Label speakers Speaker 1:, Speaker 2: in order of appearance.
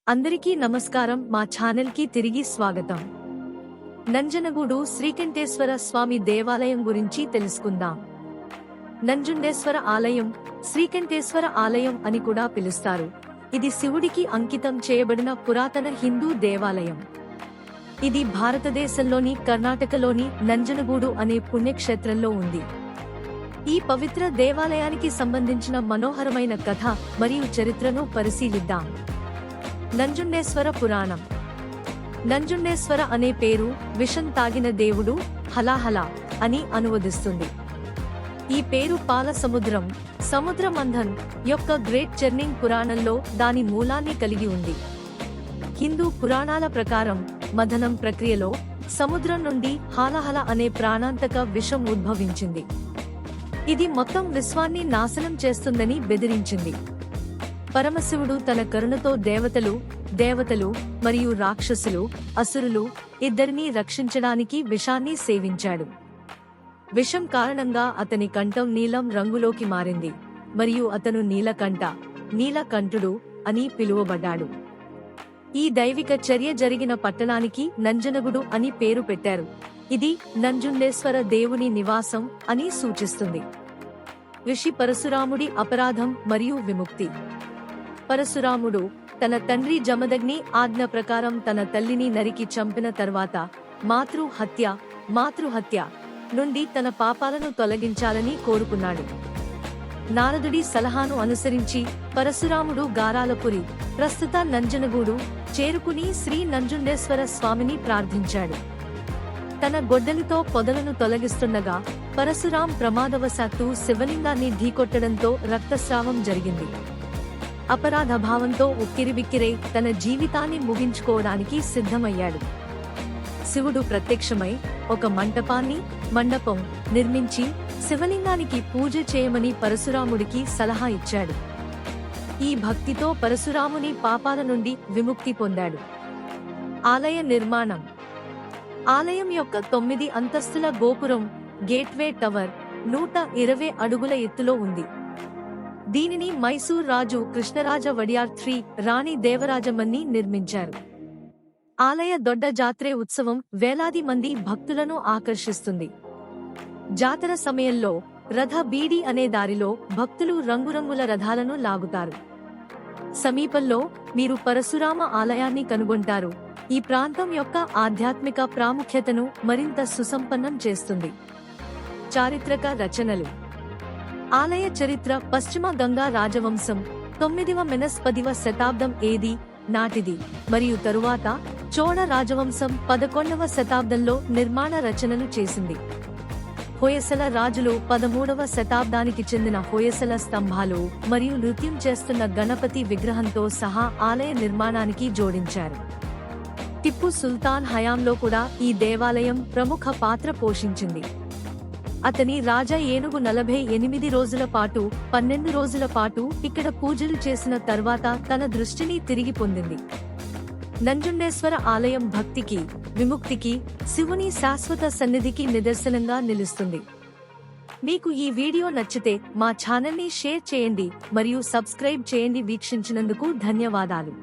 Speaker 1: అందరికీ నమస్కారం. మా ఛానల్ కి తిరిగి స్వాగతం. నంజనగూడు శ్రీకంఠేశ్వర స్వామి దేవాలయం గురించి తెలుసుకుందాం. నంజుండేశ్వర ఆలయం, శ్రీకంఠేశ్వర ఆలయం అని కూడా పిలుస్తారు. ఇది శివుడికి అంకితం చేయబడిన పురాతన హిందూ దేవాలయం. ఇది భారతదేశంలోని కర్ణాటకలోని నంజనగూడు అనే పుణ్యక్షేత్రంలో ఉంది. ఈ పవిత్ర దేవాలయానికి సంబంధించిన మనోహరమైన కథ మరియు చరిత్రను పరిశీలిద్దాం. నంజుండేశ్వర పురాణం. నంజుండేశ్వర అనే పేరు విషం తాగిన దేవుడు, హలాహల అని అనువదిస్తుంది. ఈ పేరు పాల సముద్రం, సముద్ర మంథన్ యొక్క గ్రేట్ చర్నింగ్ పురాణంలో దాని మూలాన్ని కలిగి ఉంది. హిందూ పురాణాల ప్రకారం మథనం ప్రక్రియలో సముద్రం నుండి హాలహల అనే ప్రాణాంతక విషం ఉద్భవించింది. ఇది మొత్తం విశ్వాన్ని నాశనం చేస్తుందని బెదిరించింది. పరమశివుడు తన కరుణతో దేవతలు మరియు రాక్షసులు, అసురులు ఇద్దరినీ రక్షించడానికి విషాన్ని సేవించాడు. విషం కారణంగా అతని కంఠం నీలం రంగులోకి మారింది మరియు అతను నీలకంఠుడు అని పిలువబడ్డాడు. ఈ దైవిక చర్య జరిగిన పట్టణానికి నంజనగూడు అని పేరు పెట్టారు. ఇది నంజుండేశ్వర దేవుని నివాసం అని సూచిస్తుంది. ఋషి పరశురాముడి అపరాధం మరియు విముక్తి. పరశురాముడు తన తండ్రి జమదగ్ని ఆజ్ఞ ప్రకారం తన తల్లిని నరికి చంపిన తర్వాత మాతృహత్య నుండి తన పాపాలను తొలగించాలని కోరుకున్నాడు. నారదుడి సలహాను అనుసరించి పరశురాముడు గారాలపురి, ప్రస్తుత నంజనగూడు చేరుకుని శ్రీ నంజుండేశ్వర స్వామిని ప్రార్థించాడు. తన గొడ్డలితో పొదలను తొలగిస్తుండగా పరశురాం ప్రమాదవశాత్తు శివలింగాన్ని ఢీకొట్టడంతో రక్తస్రావం జరిగింది. అపరాధ భావంతో ఉక్కిరిబిక్కిరై తన జీవితాన్ని ముగించుకోవడానికి సిద్ధమయ్యాడు. శివుడు ప్రత్యక్షమై ఒక మండపం నిర్మించి శివలింగానికి పూజ చేయమని పరశురాముడికి సలహా ఇచ్చాడు. ఈ భక్తితో పరశురాముని పాపాల నుండి విముక్తి పొందాడు. ఆలయ నిర్మాణం. ఆలయం యొక్క 9 అంతస్తుల గోపురం గేట్వే టవర్ 120 అడుగుల ఎత్తులో ఉంది. దీనిని మైసూర్ రాజు కృష్ణరాజ వడియార్ III రాణి దేవరాజమన్ని నిర్మించారు. ఆలయ దొడ్డ జాత్రే ఉత్సవం వేలాది మంది భక్తులను ఆకర్షిస్తుంది. జాతర సమయంలో రథ బీడి అనే దారిలో భక్తులు రంగురంగుల రథాలను లాగుతారు. సమీపంలో మీరు పరశురామ ఆలయాన్ని కనుగొంటారు. ఈ ప్రాంతం యొక్క ఆధ్యాత్మిక ప్రాముఖ్యతను మరింత సుసంపన్నం చేస్తుంది. చారిత్రక రచనలు. ఆలయ చరిత్ర. పశ్చిమ గంగా రాజవంశం 9వ–10వ శతాబ్దం ఏది నాటిది మరియు తరువాత చోళ రాజవంశం 11వ శతాబ్దంలో నిర్మాణ రచనలు చేసింది. హొయసల రాజులు 13వ శతాబ్దానికి చెందిన హొయసల స్తంభాలు మరియు నృత్యం చేస్తున్న గణపతి విగ్రహంతో సహా ఆలయ నిర్మాణానికి జోడించారు. టిప్పు సుల్తాన్ హయాంలో కూడా ఈ దేవాలయం ప్రముఖ పాత్ర పోషించింది. అతని రాజా ఏనుగు 48 రోజుల పాటు 12 రోజుల పాటు ఇక్కడ పూజలు చేసిన తర్వాత తన దృష్టిని తిరిగి పొందింది. నంజుండేశ్వర ఆలయం భక్తికి, విముక్తికి, శివుని శాశ్వత సన్నిధికి నిదర్శనంగా నిలుస్తుంది. మీకు ఈ వీడియో నచ్చితే మా ఛానల్ని షేర్ చేయండి మరియు సబ్స్క్రైబ్ చేయండి. వీక్షించినందుకు ధన్యవాదాలు.